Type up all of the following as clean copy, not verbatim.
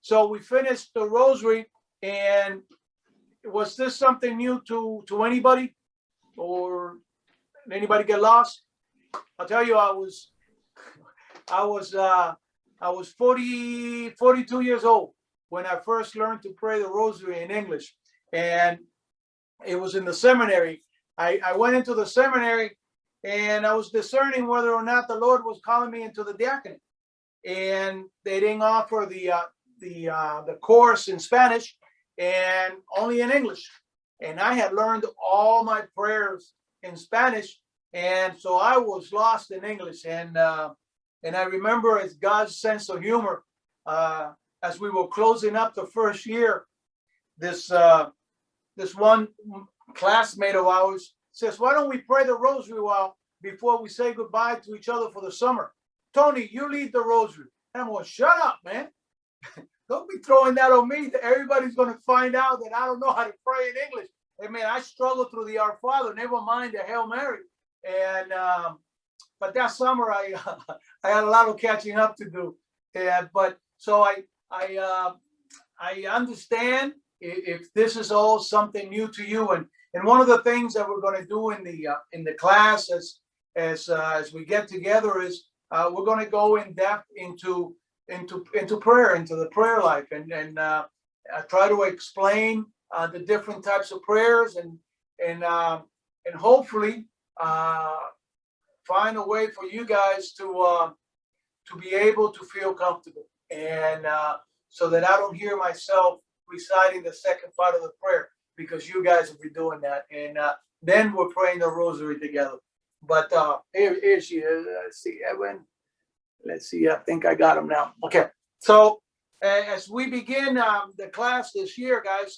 So we finished the rosary, and was this something new to anybody, or anybody get lost? I'll tell you, I was 42 years old when I first learned to pray the rosary in English, and it was in the seminary. I went into the seminary, and I was discerning whether or not the Lord was calling me into the diaconate, and they didn't offer the course in Spanish, and only in English. And I had learned all my prayers in Spanish, and so I was lost in English. And I remember, as God's sense of humor, as we were closing up the first year, this one classmate of ours says, "Why don't we pray the rosary before we say goodbye to each other for the summer? Tony, you lead the rosary." And I'm going, "Shut up, man. Don't be throwing that on me. Everybody's going to find out that I don't know how to pray in English." And man, I struggled through the Our Father, never mind the Hail Mary. And but that summer, I had a lot of catching up to do. And but so I understand if this is all something new to you. And one of the things that we're going to do in the class as we get together is we're going to go in depth into prayer, into the prayer life, and try to explain the different types of prayers, and hopefully find a way for you guys to be able to feel comfortable, and so that I don't hear myself reciting the second part of the prayer, because you guys will be doing that, and then we're praying the rosary together. But here she is. Let's see, Evan. Let's see. I think I got him now. Okay. So as we begin the class this year, guys,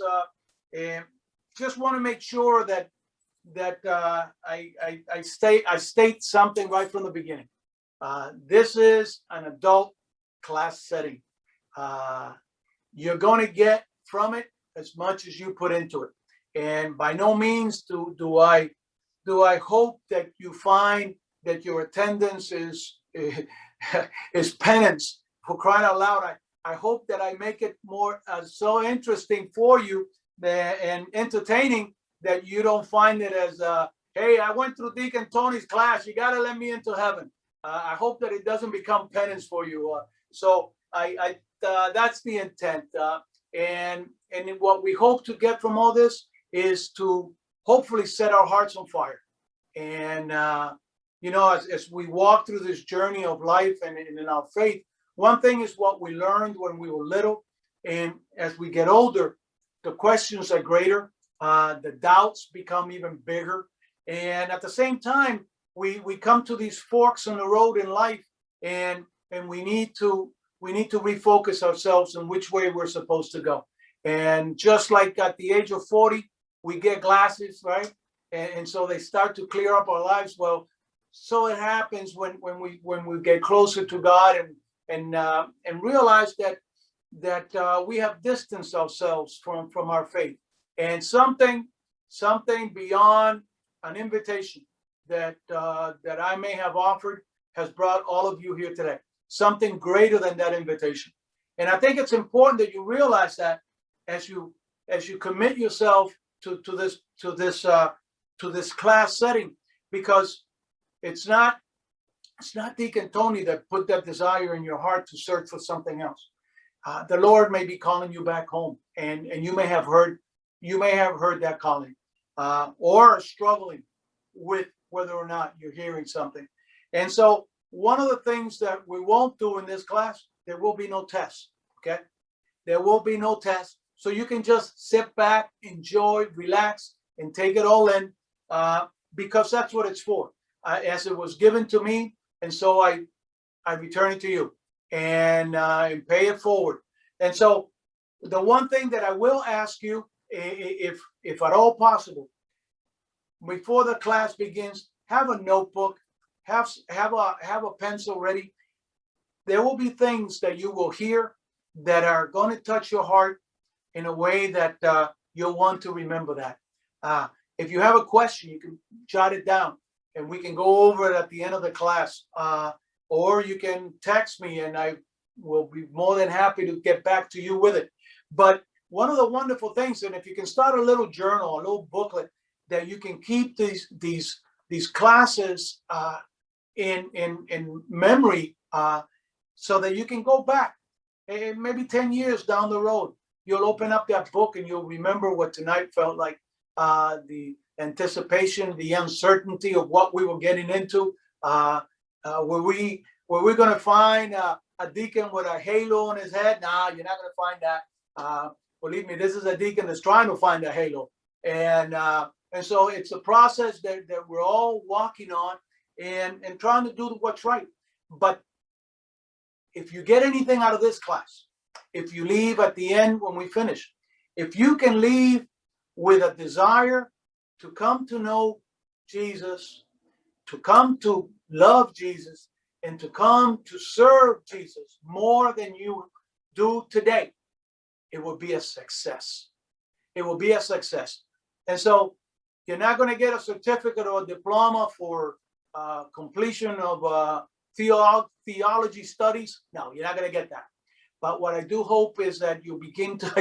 just want to make sure that I state something right from the beginning. This is an adult class setting. You're going to get from it as much as you put into it, and by no means do I hope that you find that your attendance is penance. For crying out loud, I hope that I make it more so interesting for you and entertaining, that you don't find it as hey, I went through Deacon Tony's class, you got to let me into heaven. I hope that it doesn't become penance for you. So that's the intent. And what we hope to get from all this is to hopefully set our hearts on fire. And as we walk through this journey of life and in our faith, one thing is what we learned when we were little, and as we get older, the questions are greater, the doubts become even bigger, and at the same time, we come to these forks in the road in life, and we need to refocus ourselves in which way we're supposed to go. And just like at the age of 40, we get glasses, right? And so they start to clear up our lives. Well, so it happens when we get closer to God and realize that we have distanced ourselves from our faith, and something beyond an invitation that I may have offered has brought all of you here today. Something greater than that invitation, and I think it's important that you realize that as you commit yourself to this class setting, because it's not Deacon Tony that put that desire in your heart to search for something else. The Lord may be calling you back home, and you may have heard that calling, or struggling with whether or not you're hearing something. And so one of the things that we won't do in this class, there will be no tests. Okay, there will be no tests, so you can just sit back, enjoy, relax, and take it all in, because that's what it's for. As it was given to me, and so I return it to you, and pay it forward. And so the one thing that I will ask you, if at all possible, before the class begins, have a notebook, have a pencil ready. There will be things that you will hear that are going to touch your heart in a way that you'll want to remember that. If you have a question, you can jot it down, and we can go over it at the end of the class. Or you can text me, and we'll be more than happy to get back to you with it. But one of the wonderful things, and if you can start a little journal, a little booklet that you can keep these classes in memory, so that you can go back and maybe 10 years down the road, you'll open up that book and you'll remember what tonight felt like, the anticipation, the uncertainty of what we were getting into. Were we going to find a deacon with a halo on his head? Nah, you're not going to find that. Believe me, this is a deacon that's trying to find a halo. And so it's a process that we're all walking on and trying to do what's right. But if you get anything out of this class, if you leave at the end when we finish, if you can leave with a desire to come to know Jesus, to come to love Jesus, and to come to serve Jesus more than you do today, it will be a success. It will be a success. And so you're not going to get a certificate or a diploma for completion of theology studies. No, you're not going to get that. But what I do hope is that you begin to,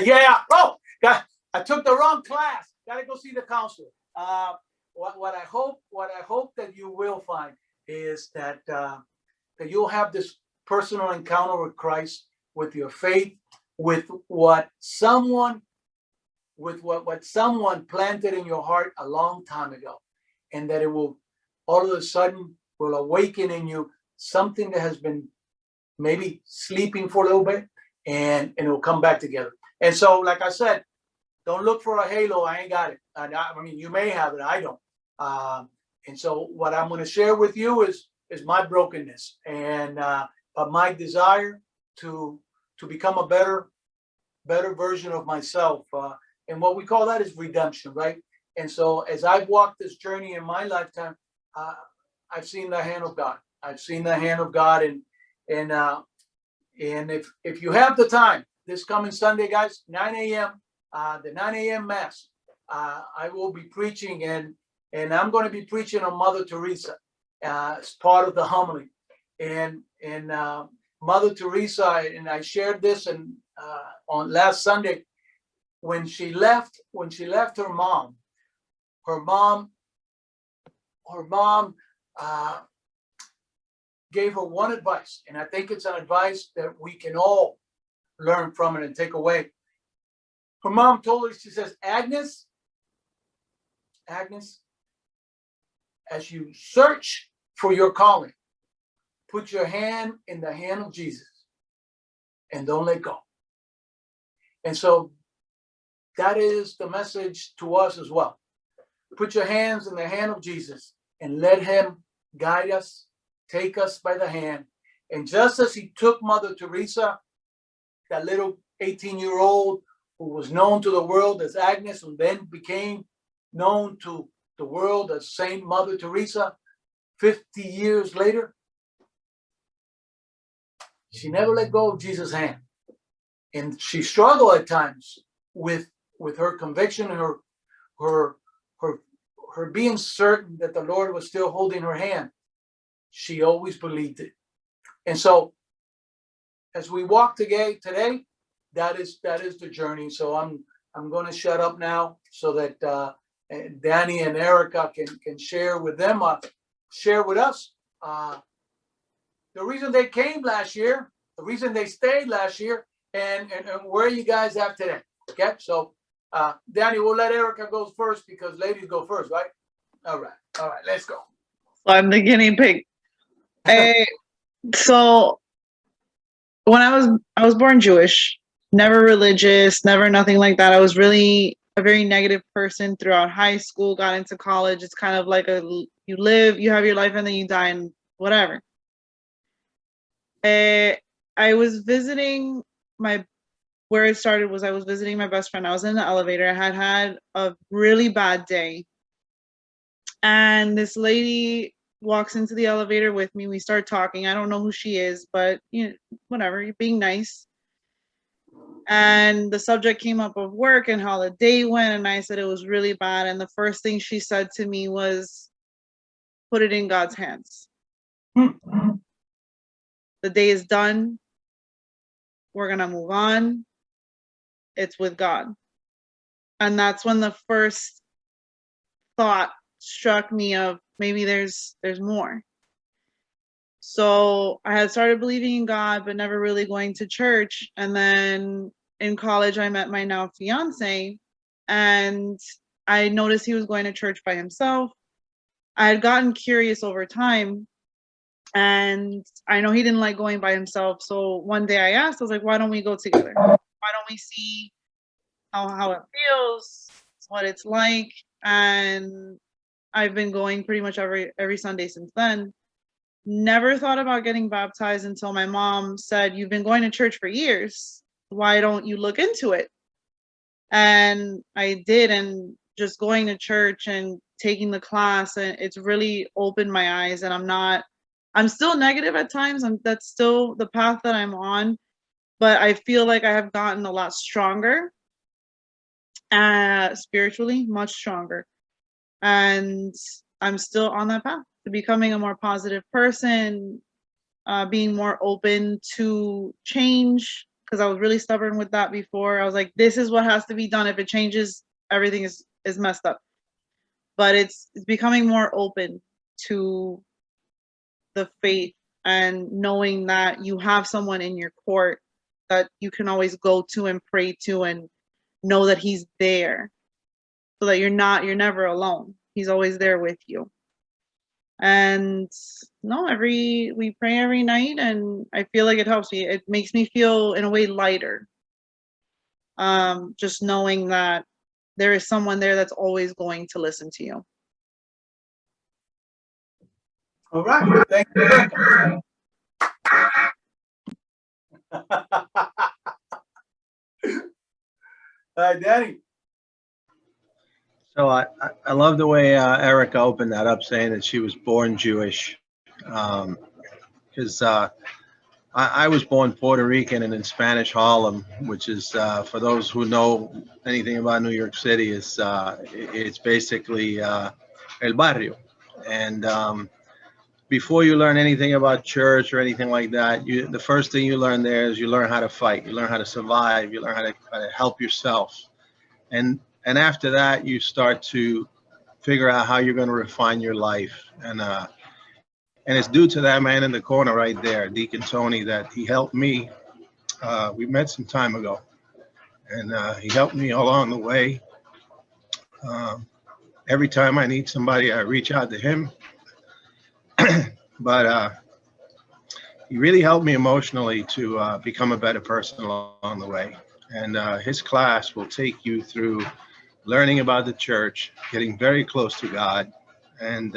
God, I took the wrong class. Got to go see the counselor. What I hope that you will find is that that you'll have this personal encounter with Christ, with your faith, with what someone planted in your heart a long time ago, and that it will all of a sudden will awaken in you something that has been maybe sleeping for a little bit, and it will come back together. And so, like I said, don't look for a halo. I ain't got it. I mean, you may have it. I don't. And so what I'm going to share with you is my brokenness and but my desire to become a better version of myself. And what we call that is redemption, right? And so as I've walked this journey in my lifetime, I've seen the hand of God. I've seen the hand of God, and if you have the time, this coming Sunday, guys, 9 a.m., the 9 a.m. mass, I will be preaching, and I'm going to be preaching on Mother Teresa as part of the homily, and Mother Teresa, and I shared this on last Sunday, when she left her mom gave her one advice, and I think it's an advice that we can all learn from it and take away. Her mom told her, she says, Agnes, as you search for your calling, put your hand in the hand of Jesus and don't let go. And so that is the message to us as well. Put your hands in the hand of Jesus and let him guide us, take us by the hand. And just as he took Mother Teresa, that little 18-year-old who was known to the world as Agnes, and then became known to the world as Saint Mother Teresa, 50 years later, she never let go of Jesus' hand. And she struggled at times with her conviction and her being certain that the Lord was still holding her hand. She always believed it. And so as we walk today, that is the journey. So I'm going to shut up now so that Danny and Erica can share with them, share with us the reason they came last year, the reason they stayed last year, and where you guys at today. Okay, so Danny, we'll let Erica go first because ladies go first, right? All right, let's go. I'm the guinea pig. So when I was born Jewish, never religious, never nothing like that. I was really a very negative person throughout high school, got into college. It's kind of like you live, you have your life, and then you die, and whatever. I was visiting where it started was I was visiting my best friend. I was in the elevator. I had a really bad day. And this lady walks into the elevator with me. We start talking. I don't know who she is, but whatever, you're being nice. And the subject came up of work and how the day went, and I said it was really bad. And the first thing she said to me was, put it in God's hands. The day is done. we're going to move on. It's with God. And that's when the first thought struck me of maybe there's more. So I had started believing in God, but never really going to church. And then in college, I met my now fiance, and I noticed he was going to church by himself. I had gotten curious over time, and I know he didn't like going by himself. So one day I asked, I was like, why don't we go together? Why don't we see how it feels, what it's like? And I've been going pretty much every Sunday since then. Never thought about getting baptized until my mom said, you've been going to church for years. Why don't you look into it? And I did, and just going to church and taking the class, and it's really opened my eyes. And I'm still negative at times. That's still the path that I'm on, but I feel like I have gotten a lot stronger, spiritually, much stronger. And I'm still on that path to becoming a more positive person, being more open to change, because I was really stubborn with that before. I was like, this is what has to be done. If it changes, everything is messed up. But it's becoming more open to the faith, and knowing that you have someone in your court that you can always go to and pray to, and know that he's there, so that you're never alone. He's always there with you. And no, we pray every night, and I feel like it helps me. It makes me feel in a way lighter. Just knowing that there is someone there that's always going to listen to you. All right. Thank you. All right, Danny. So I love the way Erica opened that up, saying that she was born Jewish, because I was born Puerto Rican and in Spanish Harlem, which is, for those who know anything about New York City, it's basically el barrio. And before you learn anything about church or anything like that, the first thing you learn there is you learn how to fight, you learn how to survive, you learn how to help yourself. And after that, you start to figure out how you're going to refine your life. And it's due to that man in the corner right there, Deacon Sonny, that he helped me. We met some time ago, and he helped me along the way. Every time I need somebody, I reach out to him. But he really helped me emotionally to become a better person along the way. And his class will take you through learning about the church, getting very close to God, and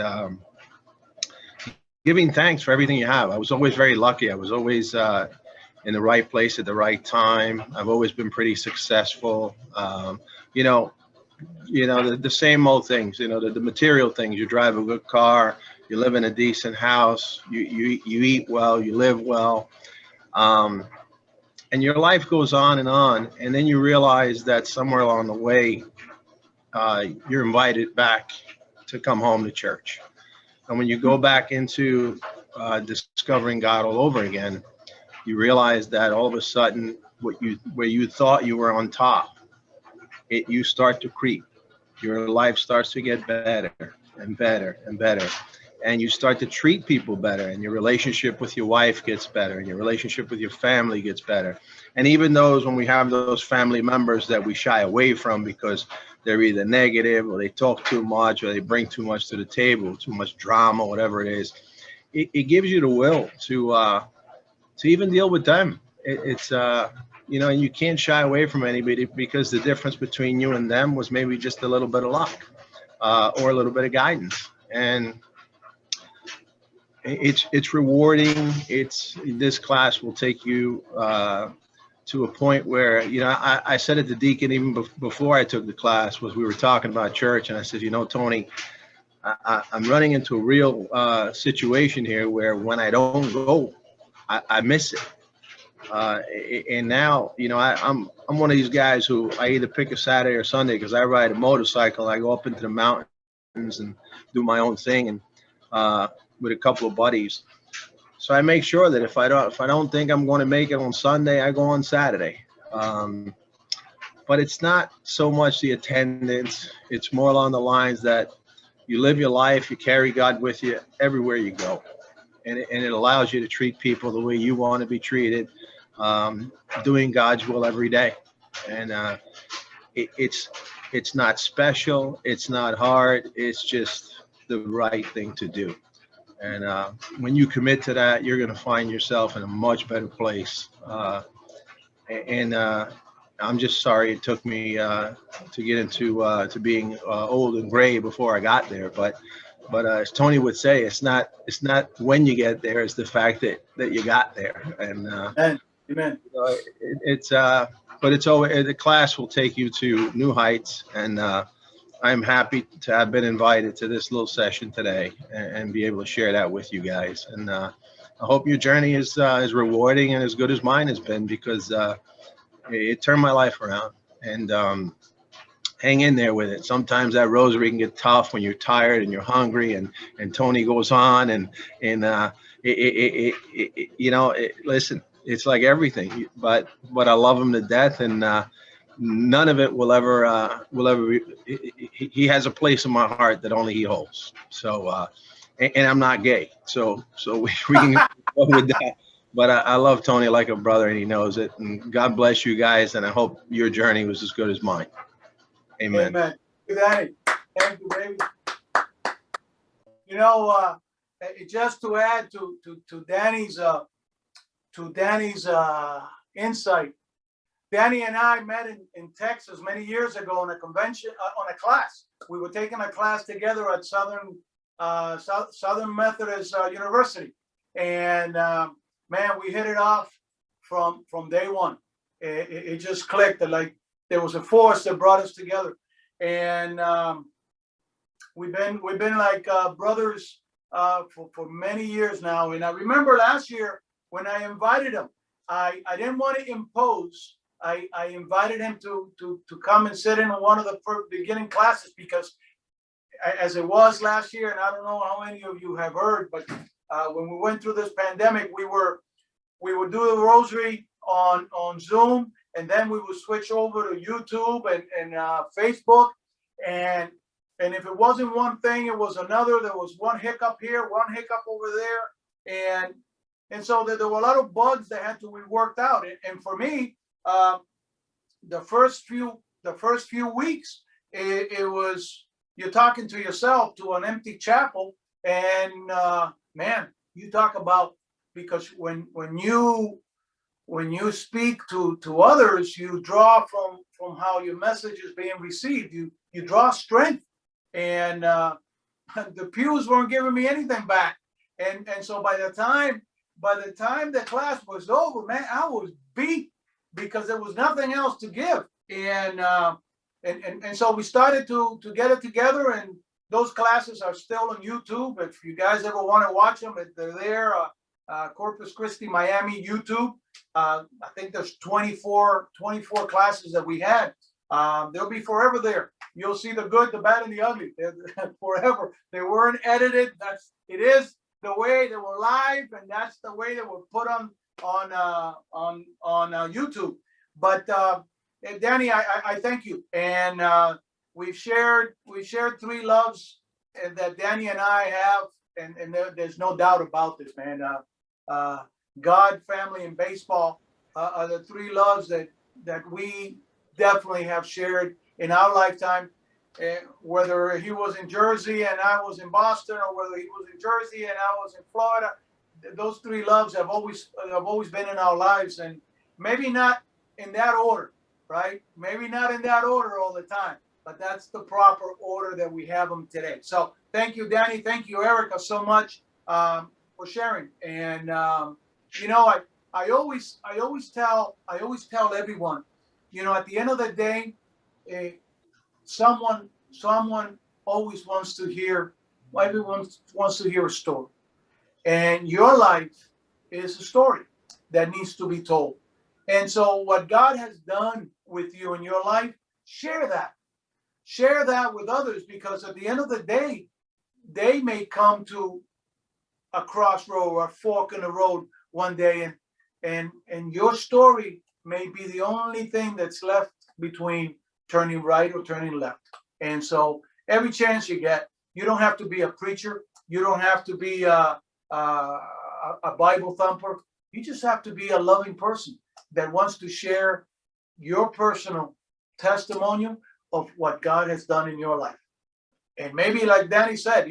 giving thanks for everything you have. I was always very lucky. I was always in the right place at the right time. I've always been pretty successful. The same old things, the material things. You drive a good car, you live in a decent house, you eat well, you live well. And your life goes on, and then you realize that somewhere along the way, you're invited back to come home to church. And when you go back into discovering God all over again, you realize that all of a sudden, where you thought you were on top, you start to creep. Your life starts to get better and better and better. And you start to treat people better, and your relationship with your wife gets better, and your relationship with your family gets better. And even when we have those family members that we shy away from because they're either negative or they talk too much or they bring too much to the table, too much drama, whatever it is, it gives you the will to even deal with them. And you can't shy away from anybody, because the difference between you and them was maybe just a little bit of luck or a little bit of guidance. And it's rewarding. This class will take you to a point where, I said it to Deacon even before I took the class, we were talking about church, and I said, Tony, I'm running into a real situation here where when I don't go, I miss it. And now, I'm one of these guys who I either pick a Saturday or Sunday, because I ride a motorcycle. I go up into the mountains and do my own thing, and with a couple of buddies. So I make sure that if I don't think I'm going to make it on Sunday, I go on Saturday. But it's not so much the attendance. It's more along the lines that you live your life, you carry God with you everywhere you go. And it allows you to treat people the way you want to be treated, doing God's will every day. And it's not special. It's not hard. It's just the right thing to do. And when you commit to that, you're going to find yourself in a much better place. And I'm just sorry it took me to get into to being old and gray before I got there. But as Tony would say, it's not when you get there; it's the fact that you got there. And Amen. But it's always, the class will take you to new heights, and I'm happy to have been invited to this little session today and be able to share that with you guys. And I hope your journey is rewarding and as good as mine has been, because it turned my life around. And hang in there with it. Sometimes that rosary can get tough when you're tired and you're hungry, and Tony goes on and listen, it's like everything, but I love him to death, and none of it will ever he has a place in my heart that only he holds. So and I'm not gay, so we can go with that. But I love Tony like a brother, and he knows it. And God bless you guys, and I hope your journey was as good as mine. Amen. Amen. Thank you, baby. You know, just to add to Danny's insight, Danny and I met in Texas many years ago on a convention, on a class. We were taking a class together at Southern Methodist University, and man, we hit it off from day one. It just clicked. Like there was a force that brought us together, and we've been like brothers for many years now. And I remember last year when I invited him, I didn't want to impose. I invited him to come and sit in on one of the beginning classes, because as it was last year, and I don't know how many of you have heard, but when we went through this pandemic, we would do the rosary on Zoom, and then we would switch over to YouTube and Facebook, and if it wasn't one thing, it was another. There was one hiccup here, one hiccup over there, and so there were a lot of bugs that had to be worked out. And for me, the first few weeks, it was you're talking to yourself to an empty chapel, and man, you talk about, because when you speak to others, you draw from how your message is being received. You draw strength, and the pews weren't giving me anything back, and so by the time the class was over, man, I was beat, because there was nothing else to give, and so we started to get it together, and those classes are still on YouTube. If you guys ever want to watch them, they're there. Corpus Christi, Miami, YouTube. I think there's 24 classes that we had. They'll be forever there. You'll see the good, the bad, and the ugly. They're forever. They weren't edited. It is the way they were live, and that's the way they were put on YouTube. But Danny, I thank you, and we've shared three loves that Danny and I have, and there's no doubt about this, man. God, family, and baseball are the three loves that we definitely have shared in our lifetime. Whether he was in Jersey and I was in Boston, or whether he was in Jersey and I was in Florida, those three loves have always been in our lives, and maybe not in that order, right? Maybe not in that order all the time, but that's the proper order that we have them today. So thank you, Danny. Thank you, Erica, so much for sharing. And you know, I always tell everyone, you know, at the end of the day, someone always wants to hear. Everyone wants to hear a story. And your life is a story that needs to be told. And so what God has done with you in your life, share that. Share that with others, because at the end of the day, they may come to a crossroad or a fork in the road one day, and your story may be the only thing that's left between turning right or turning left. And so every chance you get, you don't have to be a preacher. You don't have to be a Bible thumper. You just have to be a loving person that wants to share your personal testimonial of what God has done in your life. And maybe like Danny said,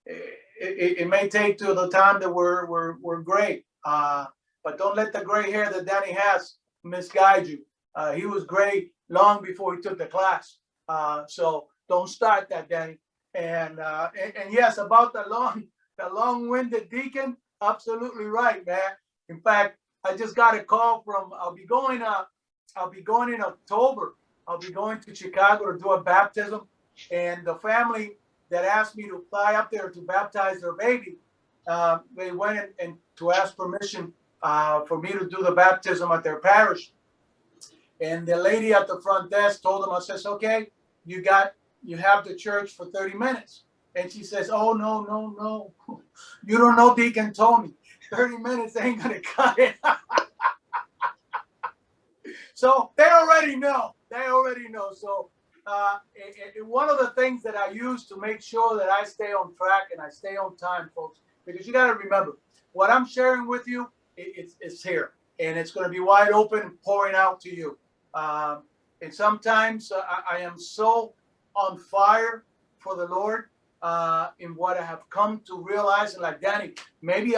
it may take to the time that we're gray, but don't let the gray hair that Danny has misguide you. He was gray long before he took the class. So don't start that, Danny. And yes, about the long-winded deacon, absolutely right, man. In fact, I just got a call from, I'll be going in October. I'll be going to Chicago to do a baptism, and the family that asked me to fly up there to baptize their baby, they went and to ask permission for me to do the baptism at their parish. And the lady at the front desk told them, I says, okay, you have the church for 30 minutes. And she says, oh, no. You don't know Deacon Tony. 30 minutes ain't gonna cut it. So they already know. So one of the things that I use to make sure that I stay on track and I stay on time, folks, because you got to remember, what I'm sharing with you, it's here. And it's going to be wide open and pouring out to you. And sometimes I am so on fire for the Lord in what I have come to realize. And like Danny, maybe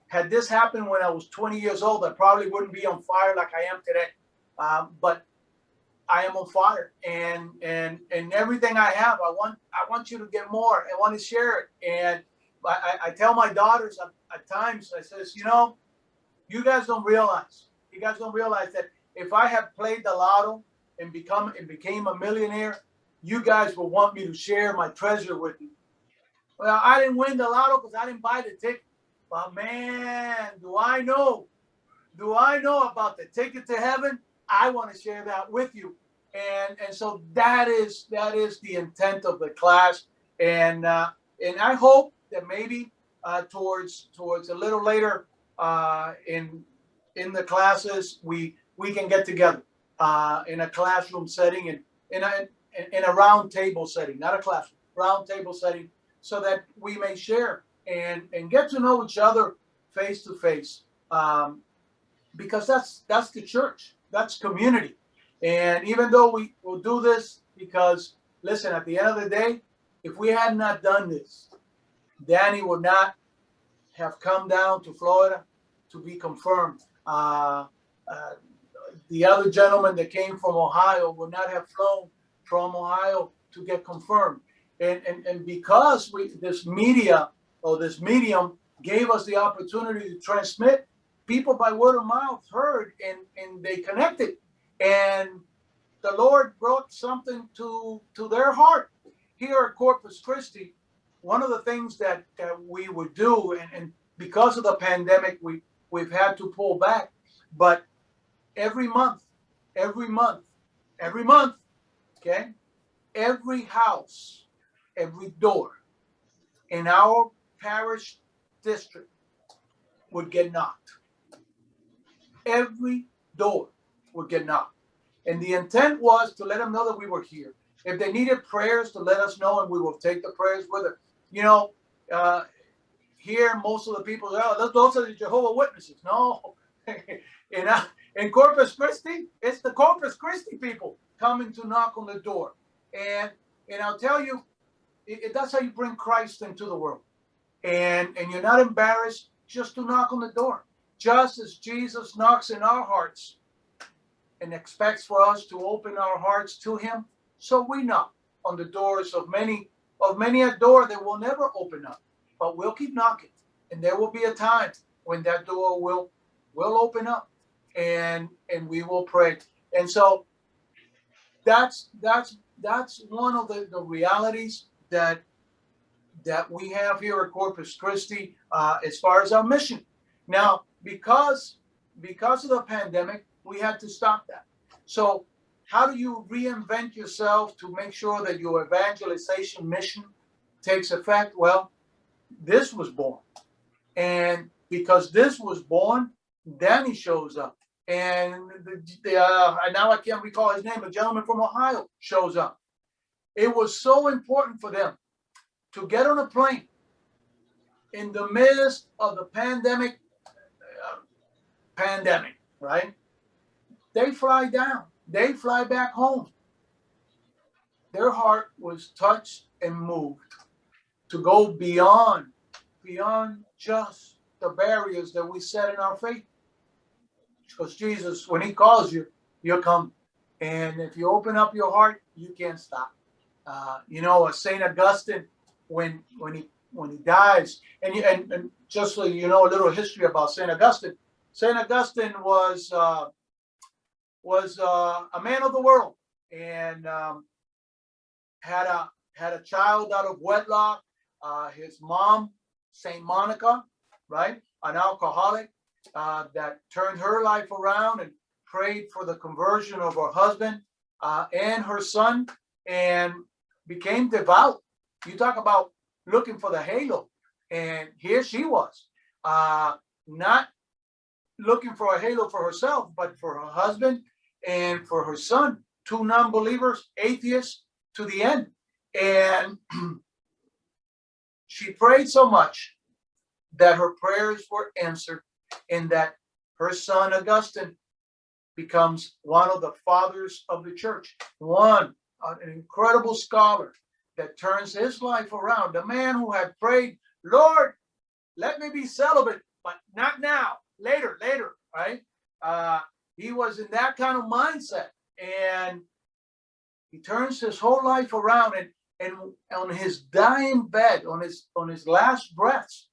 had this happened when I was 20 years old, I probably wouldn't be on fire like I am today. But I am on fire, and everything I have, I want you to get more. I want to share it. And I tell my daughters at times, I says, you guys don't realize that if I had played the lotto and became a millionaire, you guys will want me to share my treasure with you. Well, I didn't win the lotto because I didn't buy the ticket. But man, do I know about the ticket to heaven? I want to share that with you. And so that is the intent of the class. And I hope that maybe towards a little later in the classes, we can get together in a classroom setting and in a round table setting, not a classroom, round table setting, so that we may share and get to know each other face to face. Because that's the church, that's community. And even though we will do this, because listen, at the end of the day, if we had not done this, Danny would not have come down to Florida to be confirmed. The other gentleman that came from Ohio would not have flown from Ohio to get confirmed. And because this media or this medium gave us the opportunity to transmit, people by word of mouth heard and they connected. And the Lord brought something to their heart. Here at Corpus Christi, one of the things that we would do, and because of the pandemic, we've had to pull back, but every month, okay, every house, every door in our parish district would get knocked. Every door would get knocked. And the intent was to let them know that we were here. If they needed prayers, to let us know, and we will take the prayers with them. Here, most of the people, those are the Jehovah's Witnesses. No. In Corpus Christi, it's the Corpus Christi people coming to knock on the door. And I'll tell you, that's how you bring Christ into the world. And you're not embarrassed just to knock on the door. Just as Jesus knocks in our hearts and expects for us to open our hearts to him, so we knock on the doors of many a door that will never open up, but we'll keep knocking, and there will be a time when that door will open up, and we will pray. And so that's one of the realities that we have here at Corpus Christi as far as our mission. Now, because of the pandemic, we had to stop that. So how do you reinvent yourself to make sure that your evangelization mission takes effect? Well, this was born. And because this was born, Danny shows up. And now I can't recall his name, a gentleman from Ohio shows up. It was so important for them to get on a plane in the midst of the pandemic, right? They fly down, they fly back home. Their heart was touched and moved to go beyond just the barriers that we set in our faith. Because Jesus, when he calls you, you'll come. And if you open up your heart, you can't stop. St. Augustine, when he dies, and just so you know a little history about St. Augustine. St. Augustine was a man of the world, and had a child out of wedlock. His mom, Saint Monica, right, an alcoholic, that turned her life around and prayed for the conversion of her husband and her son, and became devout. You talk about looking for the halo, and here she was, not looking for a halo for herself, but for her husband and for her son, two non-believers, atheists to the end. And she prayed so much that her prayers were answered, and that her son Augustine becomes one of the fathers of the church, an incredible scholar that turns his life around. The man who had prayed, Lord, let me be celibate, but not now, later, right? He was in that kind of mindset, and he turns his whole life around, and on his dying bed, on his last breaths,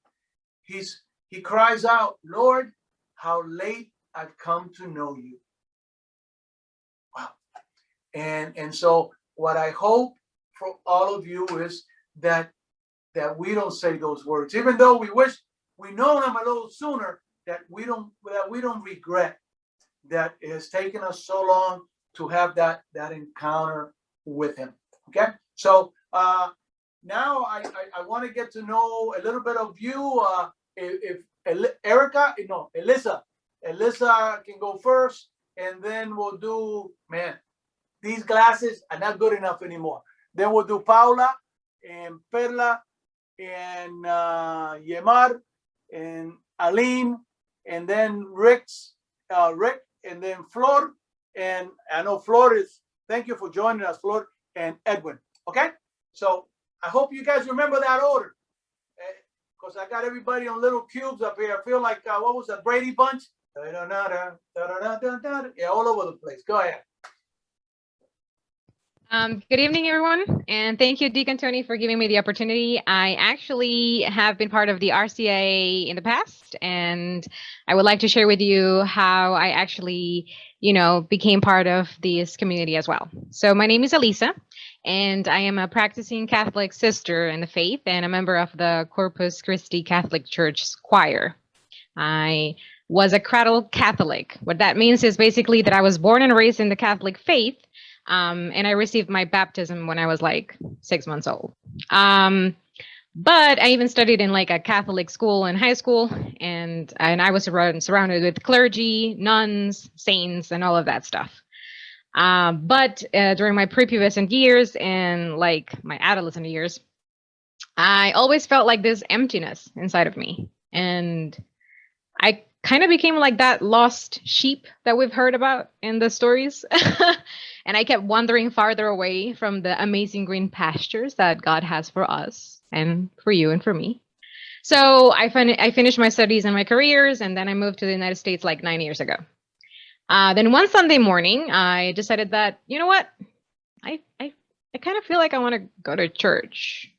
he cries out, Lord, how late I've come to know you. Wow. And so what I hope for all of you is that we don't say those words, even though we wish we know them a little sooner, that we don't regret that it has taken us so long to have that encounter with him. Okay, so now I want to get to know a little bit of you. If Elisa can go first, and then we'll do, man, these glasses are not good enough anymore. Then we'll do Paula and Perla and Yemar and Aline, and then Rick, and then Flor. And I know Flor is, thank you for joining us, Flor, and Edwin. Okay, so I hope you guys remember that order, because I got everybody on little cubes up here. I feel like, what was that, Brady Bunch? Yeah, all over the place. Go ahead. Good evening, everyone, and thank you, Deacon Tony, for giving me the opportunity. I actually have been part of the RCIA in the past, and I would like to share with you how I actually, became part of this community as well. So my name is Elisa, and I am a practicing Catholic sister in the faith and a member of the Corpus Christi Catholic Church choir. I was a cradle Catholic. What that means is basically that I was born and raised in the Catholic faith, and I received my baptism when I was like 6 months old. But I even studied in like a Catholic school in high school, and I was surrounded with clergy, nuns, saints, and all of that stuff. But during my prepubescent years and like my adolescent years, I always felt like this emptiness inside of me. And I kind of became like that lost sheep that we've heard about in the stories. And I kept wandering farther away from the amazing green pastures that God has for us and for you and for me. So I finished my studies and my careers, and then I moved to the United States like 9 years ago. Then one Sunday morning, I decided that, you know what, I kind of feel like I want to go to church.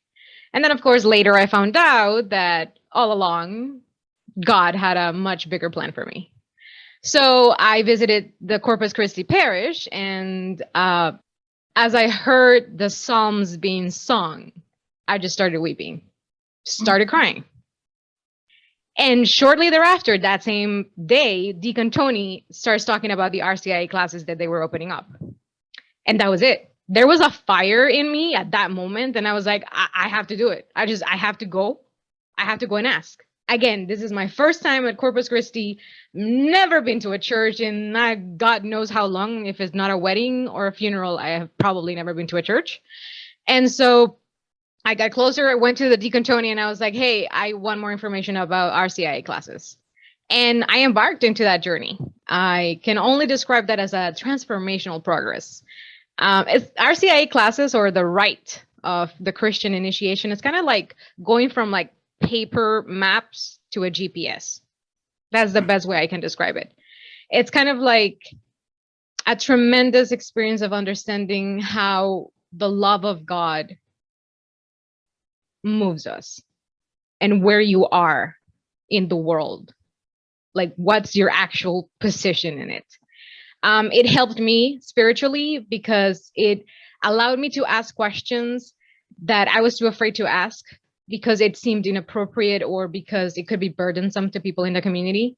And then, of course, later I found out that all along, God had a much bigger plan for me. So I visited the Corpus Christi parish, and as I heard the Psalms being sung, I just started weeping, started crying. And shortly thereafter, that same day, Deacon Tony starts talking about the RCIA classes that they were opening up. And that was it. There was a fire in me at that moment, and I was like, I have to do it. I have to go. I have to go and ask. Again, this is my first time at Corpus Christi, never been to a church in God knows how long. If it's not a wedding or a funeral, I have probably never been to a church. And so I got closer. I went to the Deacon Tony and I was like, hey, I want more information about RCIA classes. And I embarked into that journey. I can only describe that as a transformational progress. It's RCIA classes, or the rite of the Christian initiation. It's kind of like going from like paper maps to a GPS. That's the best way I can describe it. It's kind of like a tremendous experience of understanding how the love of God moves us and where you are in the world. Like, what's your actual position in it? It helped me spiritually because it allowed me to ask questions that I was too afraid to ask because it seemed inappropriate or because it could be burdensome to people in the community.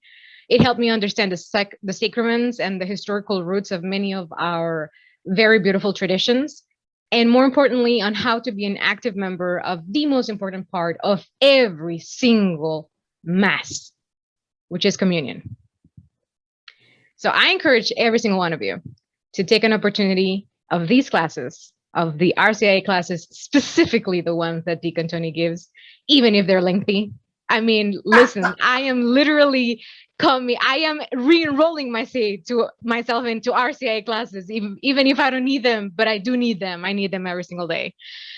It helped me understand the sacraments and the historical roots of many of our very beautiful traditions. And more importantly, on how to be an active member of the most important part of every single Mass, which is communion. So I encourage every single one of you to take an opportunity of these classes, of the RCIA classes, specifically the ones that Deacon Tony gives, even if they're lengthy. I mean, listen, I am literally I am re-enrolling myself into RCIA classes, even if I don't need them, but I do need them. I need them every single day.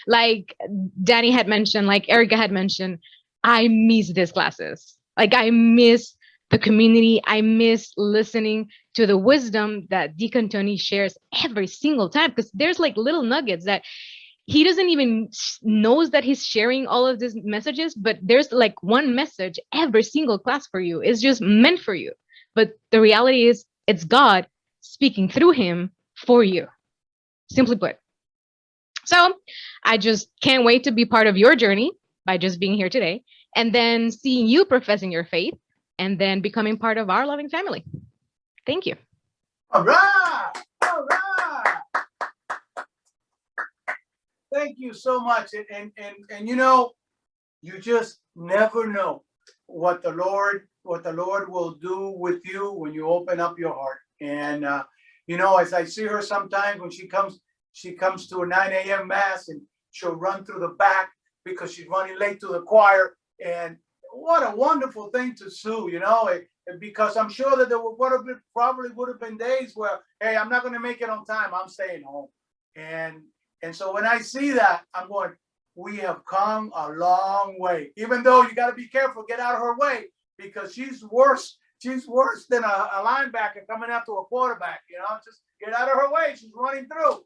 Like Danny had mentioned, like Erica had mentioned, I miss these classes. Like I miss the community. I miss listening to the wisdom that Deacon Tony shares every single time, because there's like little nuggets that he doesn't even knows that he's sharing all of these messages, but there's like one message every single class for you. It's just meant for you. But the reality is it's God speaking through him for you, simply put. So I just can't wait to be part of your journey by just being here today, and then seeing you professing your faith, and then becoming part of our loving family. Thank you. All right. All right. Thank you so much. And you know, you just never know what the Lord will do with you when you open up your heart. And you know, as I see her sometimes when she comes to a 9 a.m. Mass, and she'll run through the back because she's running late to the choir. And what a wonderful thing to do, you know, because I'm sure that there probably would have been days where, hey, I'm not going to make it on time. I'm staying home. And so when I see that, I'm going, we have come a long way. Even though you got to be careful, get out of her way, because she's worse. She's worse than a linebacker coming after a quarterback. You know, just get out of her way. She's running through.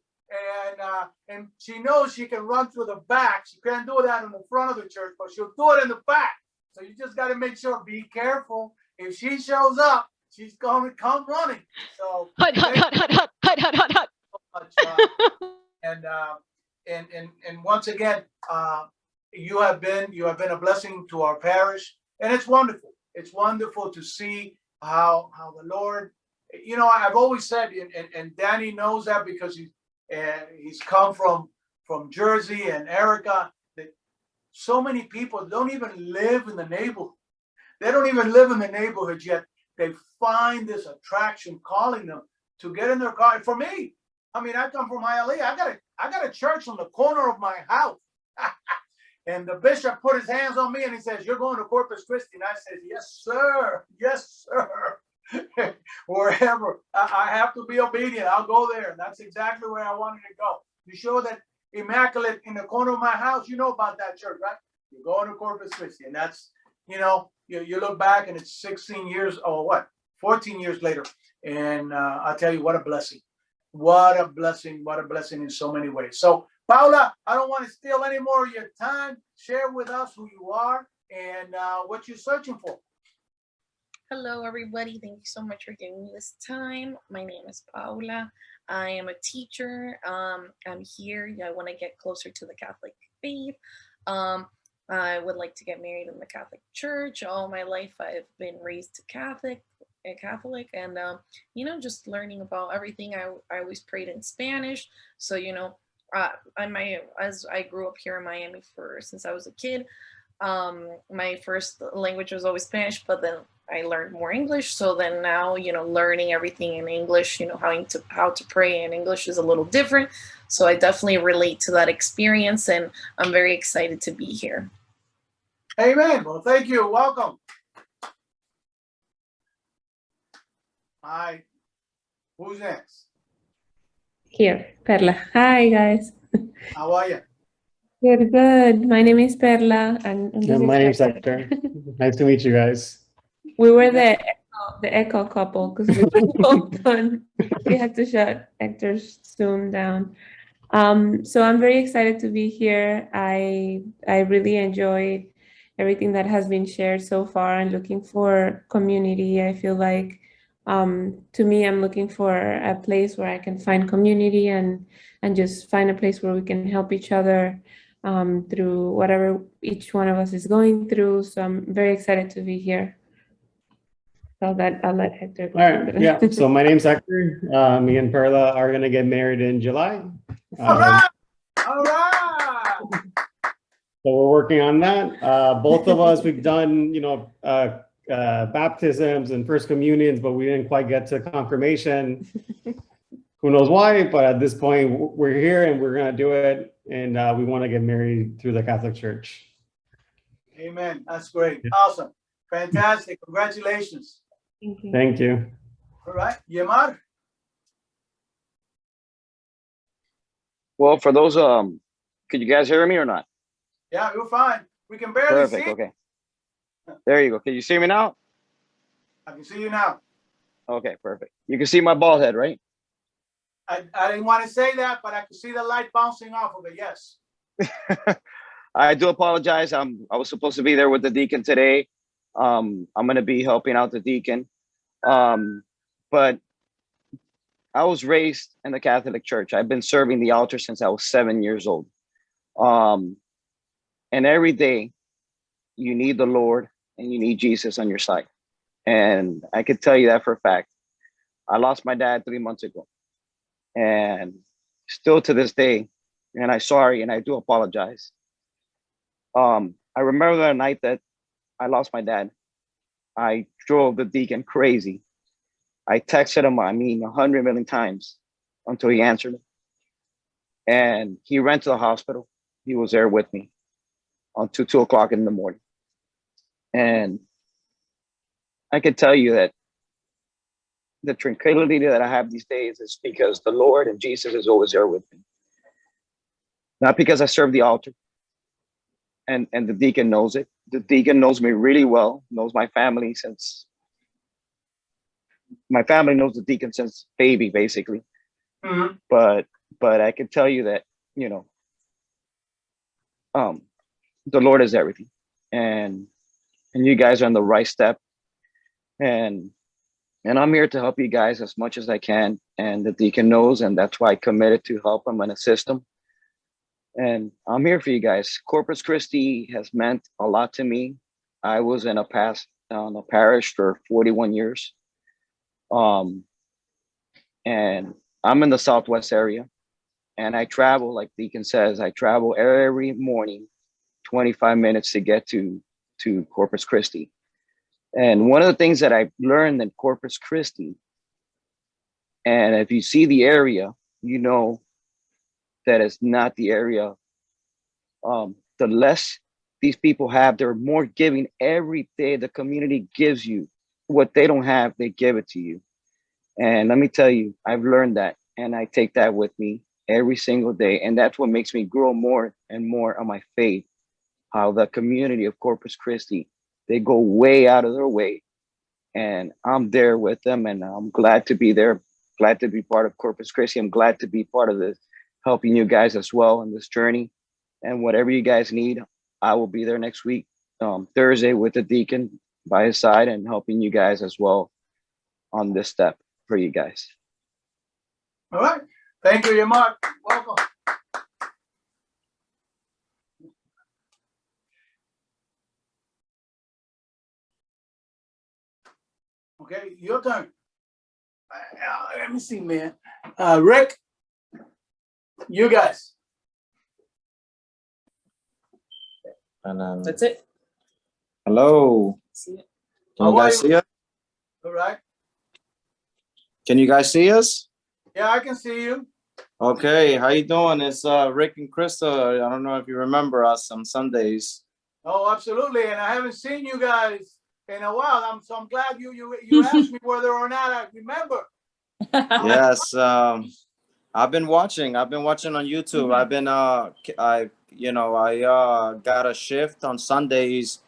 And she knows she can run through the back. She can't do that in the front of the church, but she'll do it in the back. So you just got to make sure, be careful. If she shows up, she's going to come running. So hut. And once again, you have been a blessing to our parish, and it's wonderful. It's wonderful to see how the Lord, you know, I've always said, and Danny knows that because he's come from Jersey, and Erica, that so many people don't even live in the neighborhood. They don't even live in the neighborhood yet. They find this attraction calling them to get in their car. For me, I mean, I come from Hialeah. I got a church on the corner of my house. And the bishop put his hands on me and he says, "You're going to Corpus Christi." And I said, "Yes, sir. Yes, sir." Wherever. I have to be obedient. I'll go there. And that's exactly where I wanted to go. You show that Immaculate in the corner of my house, you know about that church, right? You're going to Corpus Christi. And that's, you know, you look back and it's 16 years or what? 14 years later. And I'll tell you, what a blessing. What a blessing. What a blessing in so many ways. So, Paula, I don't want to steal any more of your time. Share with us who you are and what you're searching for. Hello, everybody. Thank you so much for giving me this time. My name is Paula. I am a teacher. I'm here. I want to get closer to the Catholic faith. I would like to get married in the Catholic Church. All my life, I've been raised Catholic, and just learning about everything. I always prayed in Spanish. So as I grew up here in Miami since I was a kid, My first language was always Spanish, but then I learned more English. So then now, learning everything in English, how to pray in English is a little different. So I definitely relate to that experience, and I'm very excited to be here. Amen. Well, thank you. Welcome. Hi. Who's next? Here, Perla. Hi, guys. How are you? Good, good. My name is Perla, and I'm Yeah, just my name's excited. Hector. Nice to meet you guys. We were the echo couple because we were both done. We had to shut Hector's Zoom down. So I'm very excited to be here. I really enjoyed everything that has been shared so far, and looking for community. I feel like to me, I'm looking for a place where I can find community and just find a place where we can help each other through whatever each one of us is going through. So I'm very excited to be here. I'll let Hector go. All right, yeah. So my name's Hector. Me and Perla are gonna get married in July. All right. All right. So we're working on that. Both of us, we've done, baptisms and first communions, but we didn't quite get to confirmation. Who knows why? But at this point, we're here and we're gonna do it, and we want to get married through the Catholic Church. Amen. That's great. Awesome. Fantastic. Congratulations. Thank you. Thank you. All right. Yamar? Well, for those, could you guys hear me or not? Yeah, you're fine. We can barely Perfect. see. Okay. There you go. Can you see me now? I can see you now. Okay, perfect. You can see my bald head, right? I didn't want to say that, but I can see the light bouncing off of it. Yes. I do apologize. I was supposed to be there with the deacon today. I'm going to be helping out the deacon. But I was raised in the Catholic Church. I've been serving the altar since I was 7 years old. And every day you need the Lord and you need Jesus on your side. And I can tell you that for a fact. I lost my dad 3 months ago. And still to this day, and I'm sorry, and I do apologize. I remember the night that I lost my dad. I drove the deacon crazy. I texted him, 100 million times until he answered me. And he ran to the hospital. He was there with me until 2 o'clock in the morning. And I can tell you that the tranquility that I have these days is because the Lord and Jesus is always there with me. Not because I serve the altar. And the deacon knows it. The deacon knows me really well, knows my family knows the deacon since baby, basically. Mm-hmm. But I can tell you that, the Lord is everything. And you guys are on the right step. And I'm here to help you guys as much as I can. And the deacon knows, and that's why I committed to help him and assist him. And I'm here for you guys. Corpus Christi has meant a lot to me. I was in a parish for 41 years. And I'm in the Southwest area. And I travel, like Deacon says, I travel every morning, 25 minutes to get to Corpus Christi. And one of the things that I've learned in Corpus Christi, and if you see the area, you know that it's not the area. The less these people have, they're more giving every day. The community gives you what they don't have, they give it to you. And let me tell you, I've learned that, and I take that with me every single day. And that's what makes me grow more and more on my faith, how the community of Corpus Christi, they go way out of their way. And I'm there with them, and I'm glad to be there, glad to be part of Corpus Christi. I'm glad to be part of this, helping you guys as well in this journey. And whatever you guys need, I will be there next week, Thursday, with the deacon by his side and helping you guys as well on this step for you guys. All right. Thank you, Yamar. Welcome. Okay, your turn. Let me see, man. Rick, you guys. And That's it. Hello. Can How you are guys you? see us? All right. Can you guys see us? Yeah, I can see you. Okay, how you doing? It's Rick and Krista. I don't know if you remember us on Sundays. Oh, absolutely. And I haven't seen you guys in a while. I'm glad you asked me whether or not I remember. Yes, I've been watching on YouTube. I've been I got a shift on Sundays,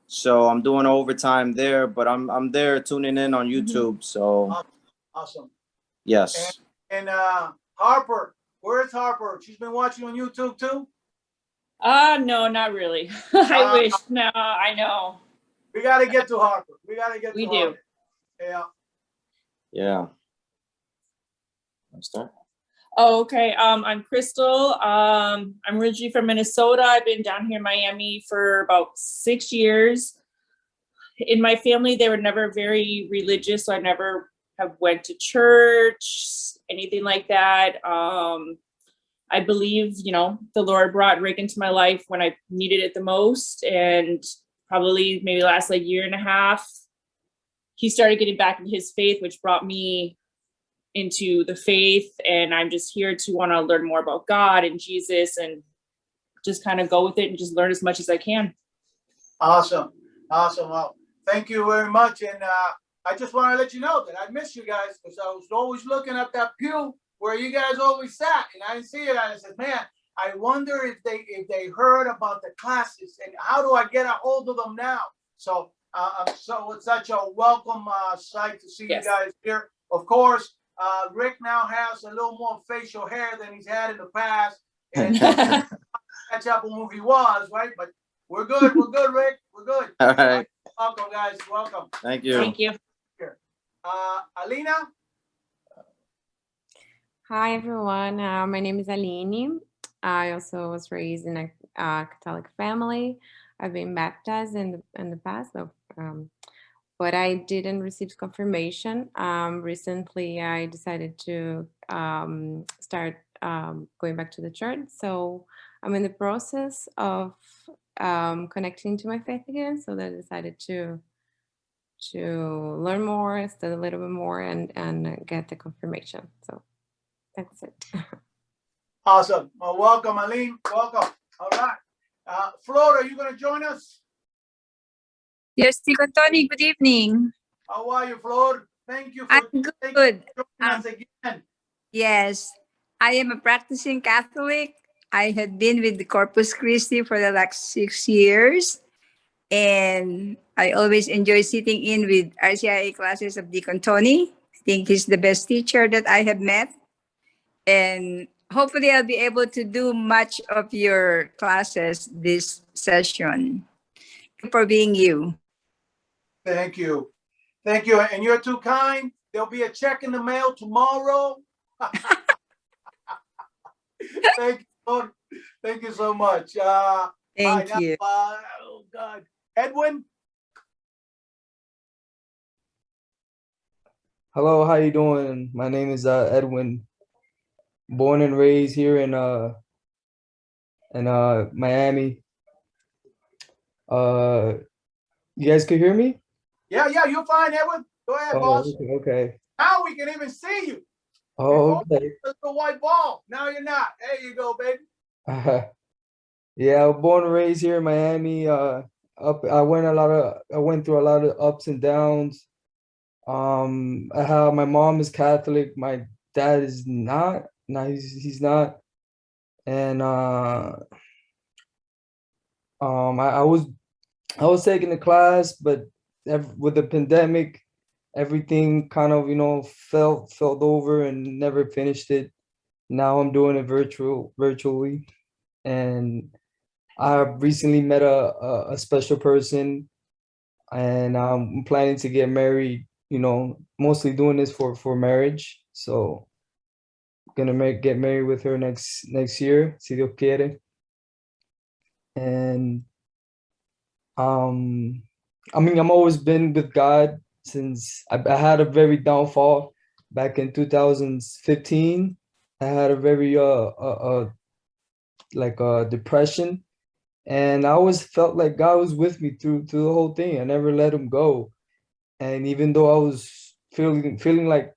so I'm doing overtime there, but I'm there tuning in on YouTube. So Awesome. yes. And Harper, where's Harper? She's been watching on YouTube too? No, not really. I wish. No, I know. We got to get to Harper. We got to get We to do. Harper. Yeah. Yeah. Let's start. Oh, okay. I'm Crystal. I'm originally from Minnesota. I've been down here in Miami for about 6 years. In my family, they were never very religious, so I never have went to church, anything like that. I believe, the Lord brought Rick into my life when I needed it the most, and probably maybe last like year and a half, he started getting back into his faith, which brought me into the faith. And I'm just here to want to learn more about God and Jesus and just kind of go with it and just learn as much as I can. Awesome. Well, thank you very much. And I just want to let you know that I miss you guys because I was always looking at that pew where you guys always sat, and I didn't see it. I said, man, I wonder if they heard about the classes and how do I get a hold of them now? So it's such a welcome sight to see Yes. you guys here. Of course, Rick now has a little more facial hair than he's had in the past, and catch up on who he was, right? But we're good, Rick. We're good. All right. Welcome, guys. Welcome. Thank you. Thank you. Alina? Hi, everyone. My name is Aline. I also was raised in a Catholic family. I've been baptized in the past, but I didn't receive confirmation. Recently, I decided to start going back to the church. So I'm in the process of connecting to my faith again. So I decided to learn more, study a little bit more, and get the confirmation. So that's it. Awesome. Well, welcome, Aline. Welcome. All right. Flor, are you going to join us? Yes, Deacon Tony, good evening. How are you, Flor? Thank you for I'm good. joining us again. Yes, I am a practicing Catholic. I had been with the Corpus Christi for the last 6 years. And I always enjoy sitting in with RCIA classes of Deacon Tony. I think he's the best teacher that I have met. And hopefully I'll be able to do much of your classes this session. Thank you for being you. Thank you. Thank you. And you're too kind. There'll be a check in the mail tomorrow. Thank you, Flor. Thank you so much. Thank now, you. Oh, God. Edwin? Hello, how you doing? My name is Edwin. Born and raised here in Miami. You guys could hear me? Yeah, you're fine, Edwin. Go ahead, boss. Okay. Now we can even see you. Oh, okay. That's the white ball. Now you're not. There you go, baby. Yeah, I was born and raised here in Miami. I went through a lot of ups and downs. My mom is Catholic. My dad is not. No, he's not. And I was taking the class, but with the pandemic, everything kind of fell over and never finished it. Now I'm doing it virtually, and I recently met a special person, and I'm planning to get married. Mostly doing this for marriage. So gonna get married with her next year, si Dios quiere. And I've always been with God since I had a very downfall back in 2015. I had a very depression, And I always felt like God was with me through the whole thing. I never let him go. And even though I was feeling like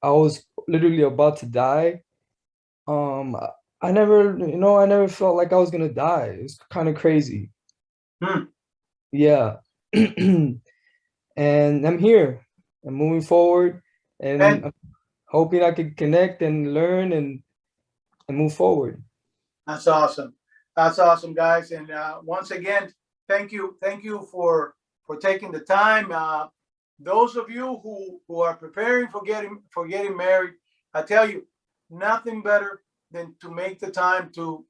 I was literally about to die, I never, I never felt like I was gonna die. It's kind of crazy. Yeah. And I'm here. I'm moving forward, and And- I'm hoping I could connect and learn and move forward. That's awesome. That's awesome, guys. And once again, thank you for taking the time. Those of you who are preparing for getting married, I tell you, nothing better than to make the time to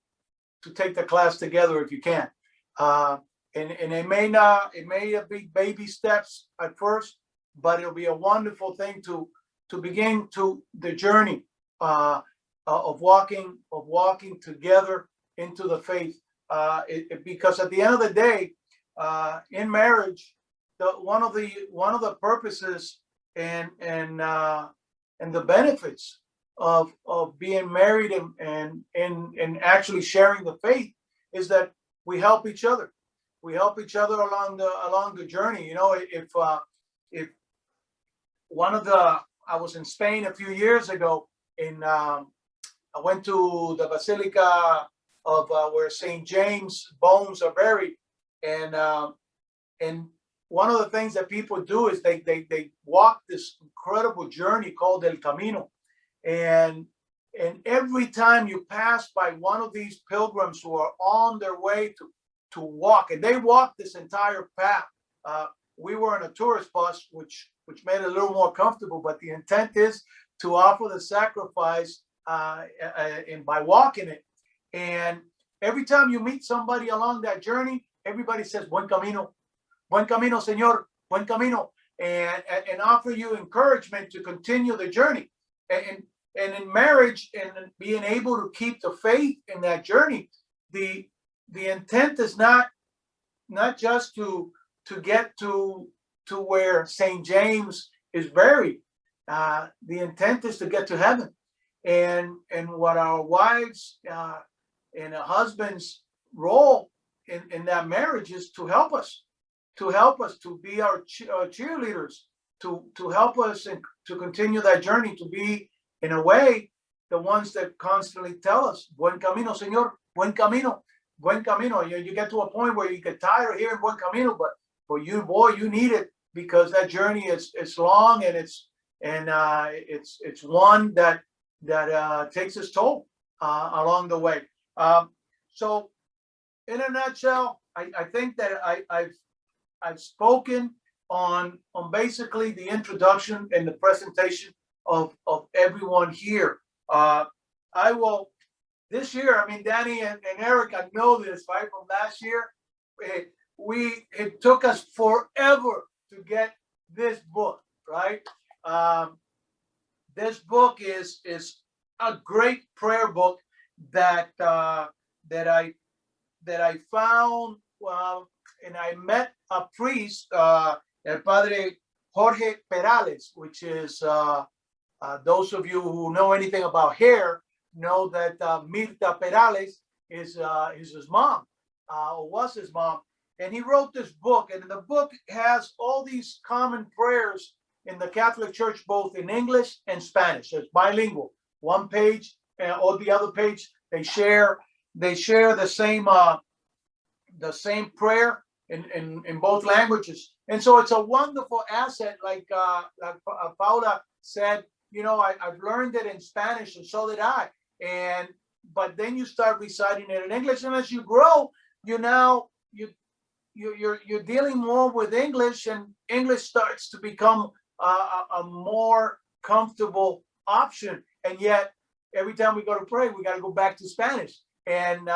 take the class together if you can. And it may be baby steps at first, but it'll be a wonderful thing to begin the journey of walking together into the faith. Because at the end of the day, in marriage, one of the purposes and the benefits of being married and actually sharing the faith is that we help each other. We help each other along the journey. If I was in Spain a few years ago, I went to the Basilica of where St. James' bones are buried, and one of the things that people do is they walk this incredible journey called El Camino, and every time you pass by one of these pilgrims who are on their way to walk, and they walk this entire path. We were in a tourist bus, which made it a little more comfortable, but the intent is to offer the sacrifice and by walking it. And every time you meet somebody along that journey, everybody says, "Buen camino, señor, buen camino," and offer you encouragement to continue the journey. And in marriage and being able to keep the faith in that journey, the intent is not just to get to where St. James is buried. The intent is to get to heaven. And what our wives and a husband's role in that marriage is to help us to be our cheerleaders, to help us and to continue that journey, to be, in a way, the ones that constantly tell us, "Buen camino, señor, buen camino, buen camino." You get to a point where you get tired of hearing "buen camino," but you need it, because that journey is long, and it's one that takes its toll along the way. So in a nutshell, I think that I've spoken on basically the introduction and the presentation of everyone here. I will this year, I mean, Danny and Eric, I know this, right, from last year. It took us forever to get this book, right? This book is a great prayer book that I found, and I met a priest, El Padre Jorge Perales, which is those of you who know anything about hair know that Mirta Perales is his mom, or was his mom. And he wrote this book, and the book has all these common prayers in the Catholic Church, both in English and Spanish. So it's bilingual. One page or the other page, they share the same prayer in both languages. And so it's a wonderful asset. Like Paula said, I've learned it in Spanish, and so did I. But then you start reciting it in English, and as you grow, you're dealing more with English, and English starts to become a more comfortable option. And yet, every time we go to pray, we got to go back to Spanish. And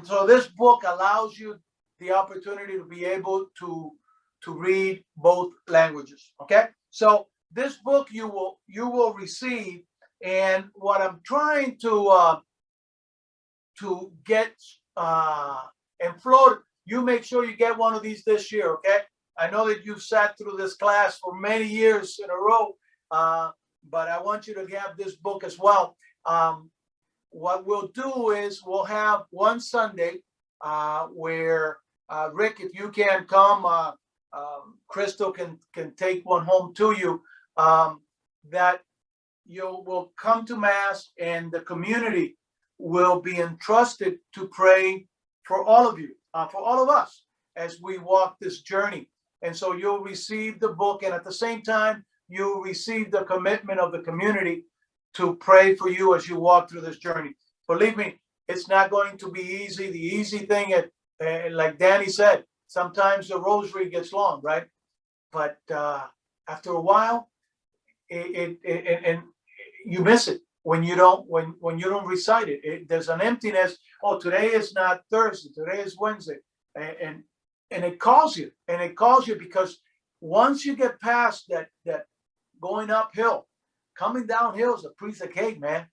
so this book allows you the opportunity to be able to read both languages. Okay, so this book you will receive, and what I'm trying to get and Flor, you make sure you get one of these this year. Okay, I know that you've sat through this class for many years in a row, but I want you to have this book as well. What we'll do is we'll have one Sunday where Rick, if you can't come, Crystal can take one home to you, that you will come to Mass and the community will be entrusted to pray for all of you, for all of us as we walk this journey. And so you'll receive the book, and at the same time, you'll receive the commitment of the community to pray for you as you walk through this journey. Believe me, it's not going to be easy. The easy thing, like Danny said, sometimes the rosary gets long, right? But after a while, and you miss it when you don't recite it. There's an emptiness. Oh, today is not Thursday. Today is Wednesday, and it calls you, because once you get past that going uphill, coming downhill is a piece of cake, man.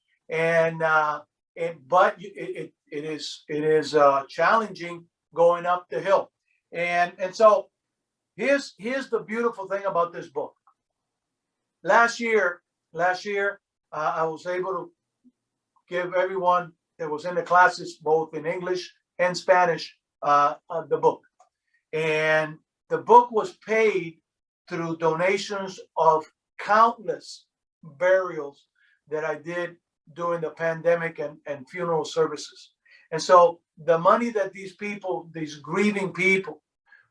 But it is challenging going up the hill, and so here's the beautiful thing about this book. Last year, I was able to give everyone that was in the classes, both in English and Spanish, the book. And the book was paid through donations of countless burials that I did during the pandemic and funeral services. And so the money that these people, these grieving people,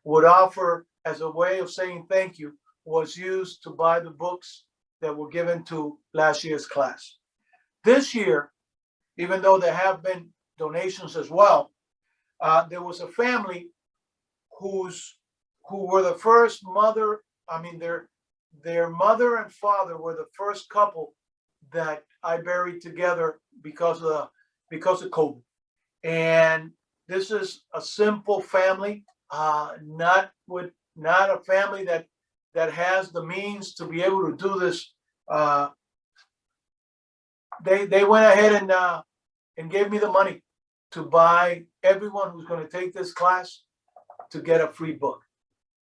would offer as a way of saying thank you was used to buy the books that were given to last year's class. This year, even though there have been donations as well, there was a family who were the first mother. I mean, their mother and father were the first couple that I buried together because of COVID. And this is a simple family, not a family that has the means to be able to do this. They went ahead and gave me the money to buy everyone who's going to take this class to get a free book.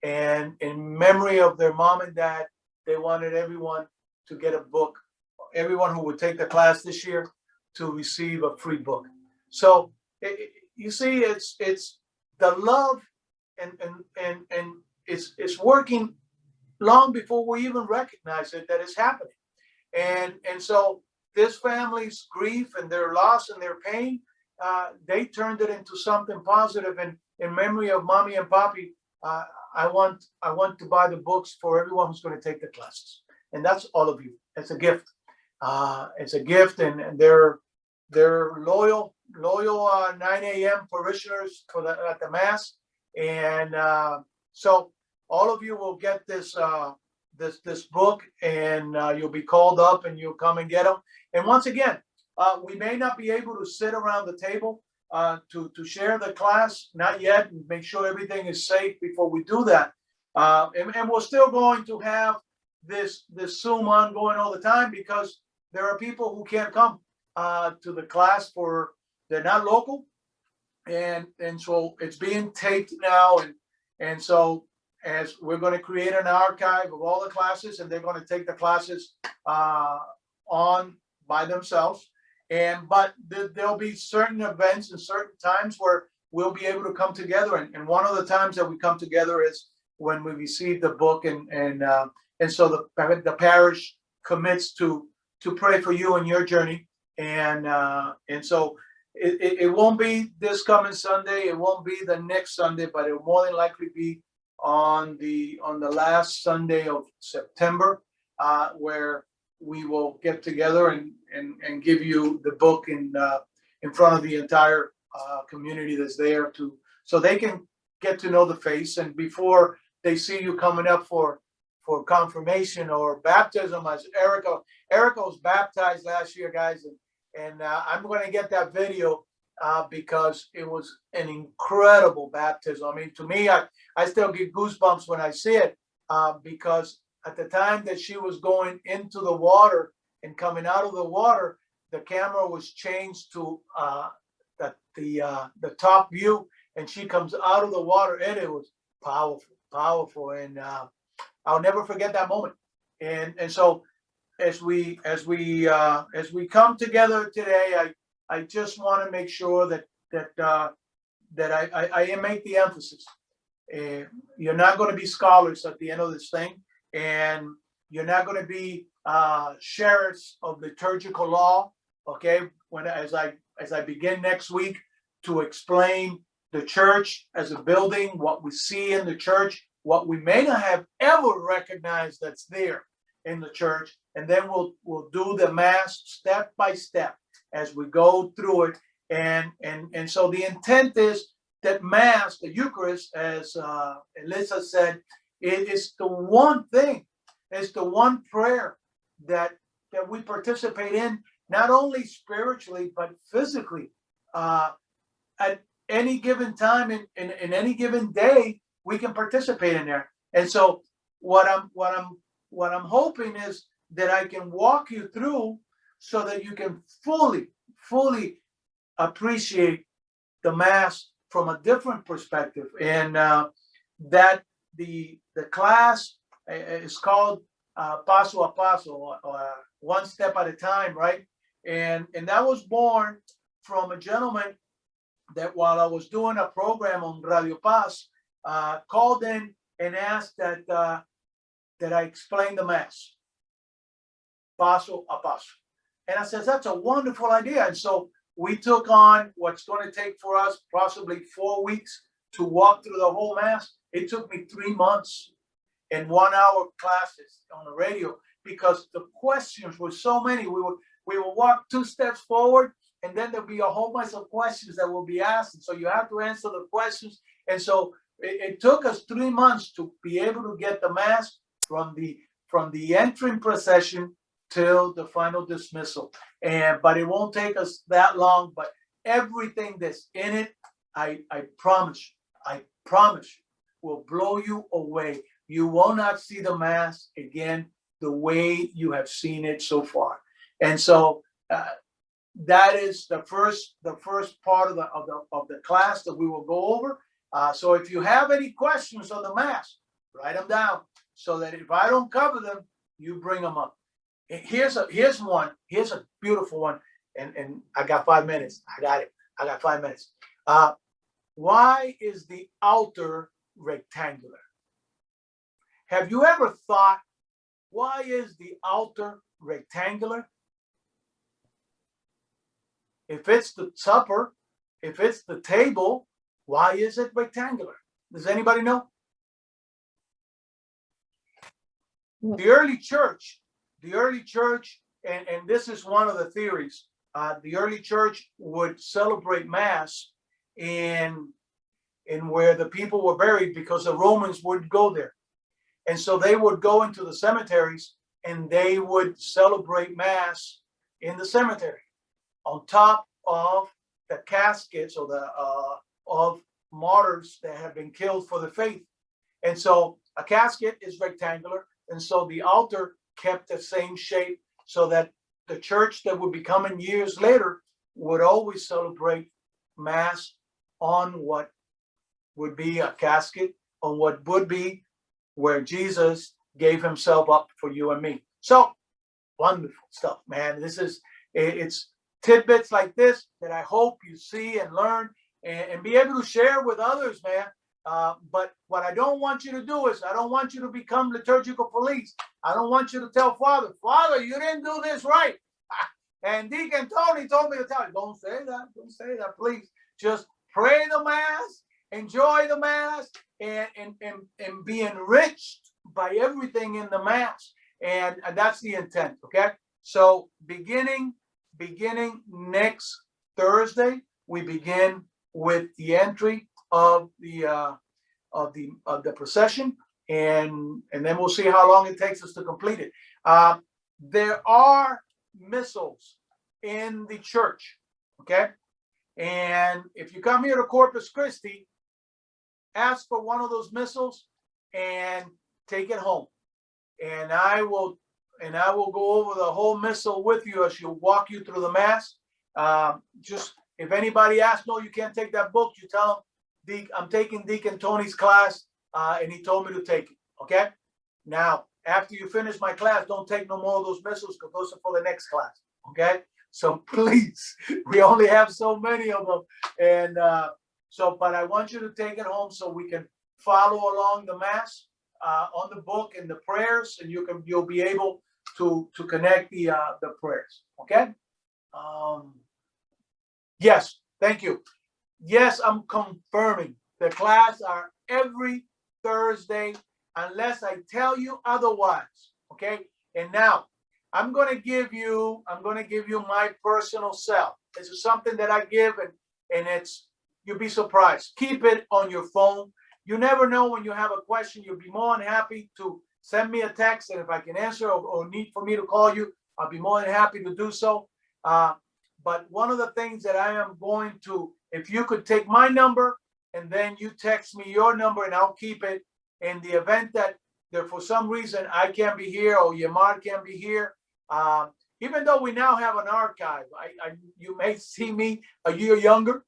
And in memory of their mom and dad, they wanted everyone to get a book. Everyone who would take the class this year to receive a free book. So you see, it's the love and it's working long before we even recognize it, that it's happening. And so this family's grief and their loss and their pain, they turned it into something positive. And in memory of mommy and papi, I want to buy the books for everyone who's going to take the classes. And that's all of you. It's a gift. It's a gift, and they're loyal 9 a.m. parishioners at the Mass. And so all of you will get this book, and you'll be called up and you'll come and get them. And once again, we may not be able to sit around the table to share the class, not yet, and make sure everything is safe before we do that. And we're still going to have this Zoom ongoing all the time, because there are people who can't come to the class they're not local, and so it's being taped now, and so as we're going to create an archive of all the classes, and they're going to take the classes on by themselves. But there'll be certain events and certain times where we'll be able to come together. And one of the times that we come together is when we receive the book, and so the parish commits to pray for you and your journey. And so it won't be this coming Sunday. It won't be the next Sunday, but it will more than likely be on the last Sunday of September, where we will get together and give you the book in front of the entire community that's there, so they can get to know the face. And before they see you coming up for confirmation or baptism, as Erica was baptized last year, guys, and I'm going to get that video because it was an incredible baptism. I mean, to me, I still get goosebumps when I see it, because at the time that she was going into the water and coming out of the water, the camera was changed to the top view, and she comes out of the water, and it was powerful, and I'll never forget that moment. And so as we come together today, I just want to make sure that that I make the emphasis. You're not going to be scholars at the end of this thing, and you're not going to be sheriffs of liturgical law. Okay, as I begin next week to explain the church as a building, what we see in the church, what we may not have ever recognized that's there in the church, and then we'll do the mass step by step as we go through it, and so the intent is that mass, the Eucharist, as Elisa said, it is the one thing, it's the one prayer that we participate in, not only spiritually but physically. At any given time in any given day, we can participate in there. And so what I'm hoping is that I can walk you through so that you can fully appreciate the Mass from a different perspective. And that the class is called Paso a Paso, one step at a time, right? And that was born from a gentleman that, while I was doing a program on Radio Paz, called in and asked that I explain the Mass, Paso a Paso. And I said, that's a wonderful idea. And so we took on what's going to take for us possibly 4 weeks to walk through the whole Mass. It took me 3 months and 1 hour classes on the radio because the questions were so many. We would walk 2 steps forward, and then there'll be a whole bunch of questions that will be asked. And so you have to answer the questions. And so it took us 3 months to be able to get the Mass from the entering procession till the final dismissal. But it won't take us that long. But everything that's in it, I promise you, will blow you away. You will not see the Mass again the way you have seen it so far. And so that is the first part of the class that we will go over. So if you have any questions on the Mass, write them down so that if I don't cover them, you bring them up. Here's a beautiful one, and I got 5 minutes. I got 5 minutes. Why is the altar rectangular? Have you ever thought, why is the altar rectangular? If it's the supper, if it's the table, why is it rectangular? Does anybody know? The early church, and this is one of the theories, the early church would celebrate Mass in where the people were buried because the Romans wouldn't go there. And so they would go into the cemeteries and they would celebrate Mass in the cemetery on top of the caskets or of martyrs that have been killed for the faith. And so a casket is rectangular. And so the altar kept the same shape so that the church that would be coming years later would always celebrate Mass on what would be a casket, on what would be where Jesus gave himself up for you and me. So wonderful stuff, man. It's tidbits like this that I hope you see and learn and be able to share with others, man. But what I don't want you to do is I don't want you to become liturgical police. I don't want you to tell Father, you didn't do this right. And Deacon Tony told me to tell you, don't say that, please. Just pray the Mass, enjoy the Mass, and be enriched by everything in the Mass. And that's the intent, okay? So beginning next Thursday, we begin with the entry of the procession, and then we'll see how long it takes us to complete it. There are missals in the church, okay? And if you come here to Corpus Christi, ask for one of those missals and take it home. And I will go over the whole missal with you as she'll walk you through the Mass. Just if anybody asks, no, you can't take that book, you tell them, I'm taking Deacon Tony's class, and he told me to take it, okay? Now, after you finish my class, don't take no more of those missals because those are for the next class, okay? So please, we only have so many of them. And So, but I want you to take it home so we can follow along the mass on the book and the prayers, and you'll be able to connect the prayers. Okay. Yes. Thank you. Yes, I'm confirming the class are every Thursday unless I tell you otherwise. Okay. And now I'm going to give you my personal cell. This is something that I give, and it's, you'll be surprised. Keep it on your phone. You never know when you have a question. You'll be more than happy to send me a text, and if I can answer or need for me to call you, I'll be more than happy to do so. But one of the things that I am going to, if you could take my number and then you text me your number, and I'll keep it in the event that there for some reason I can't be here or Yamar can't be here. Even though we now have an archive, you may see me a year younger.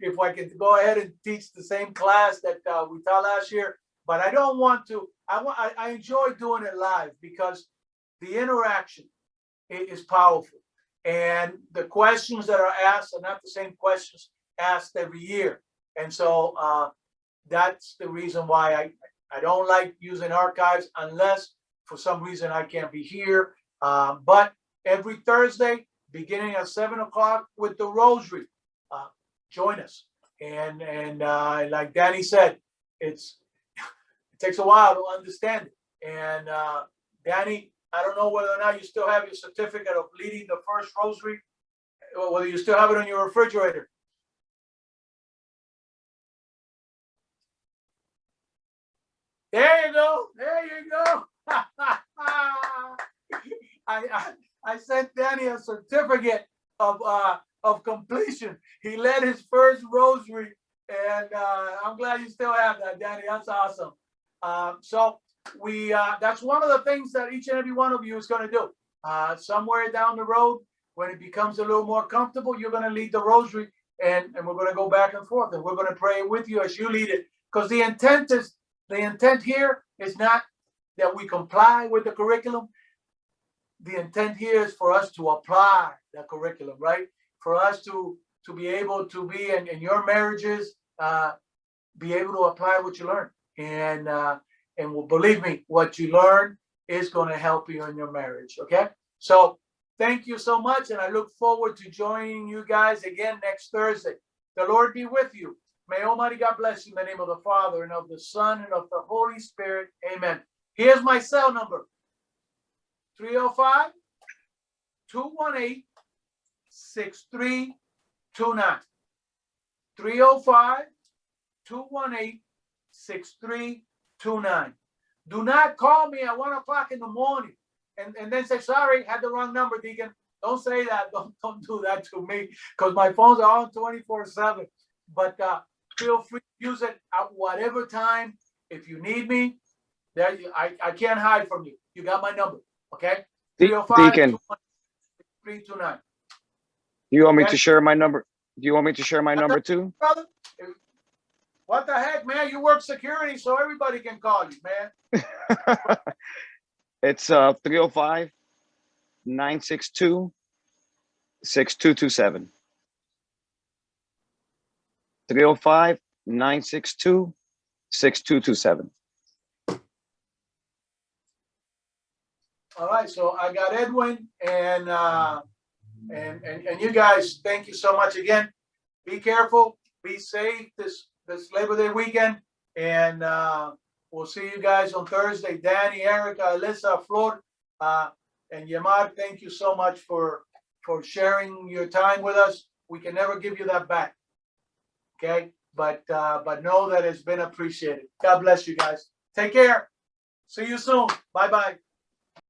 If I can go ahead and teach the same class that we taught last year, but I don't want to. I enjoy doing it live because the interaction is powerful, and the questions that are asked are not the same questions asked every year, and so that's the reason why I don't like using archives unless for some reason I can't be here. But every Thursday, beginning at 7 o'clock with the Rosary, join us. And like Danny said, it takes a while to understand it. And Danny, I don't know whether or not you still have your certificate of leading the first Rosary, or whether you still have it on your refrigerator. There you go. There you go. I sent Danny a certificate of completion. He led his first Rosary, and I'm glad you still have that, Danny. That's awesome. So that's one of the things that each and every one of you is going to do. Somewhere down the road, when it becomes a little more comfortable, you're going to lead the Rosary, and we're going to go back and forth, and we're going to pray with you as you lead it, because the intent here is not that we comply with the curriculum. The intent here is for us to apply the curriculum, right? For us to be able to be in your marriages, be able to apply what you learn. And well, believe me, what you learn is going to help you in your marriage, okay? So thank you so much, and I look forward to joining you guys again next Thursday. The Lord be with you. May Almighty God bless you in the name of the Father, and of the Son, and of the Holy Spirit. Amen. Here's my cell number. 305-218-6329. 305-218-6329. Do not call me at 1 o'clock in the morning and then say, sorry, had the wrong number, Deacon. Don't say that. Don't do that to me, because my phones are on 24/7. But feel free to use it at whatever time. If you need me, there I can't hide from you. You got my number. Okay. 305-218-6329. Do you want me to share my number? Do you want me to share my number too? Brother, what the heck, man? You work security, so everybody can call you, man. It's 305-962-6227. 305-962-6227. All right, so I got Edwin and you guys, thank you so much again. Be careful, be safe this Labor Day weekend, and we'll see you guys on Thursday. Danny, Erica, Alyssa, Flor, and Yamar, thank you so much for sharing your time with us. We can never give you that back, okay? But know that it's been appreciated. God bless you guys. Take care. See you soon. Bye-bye.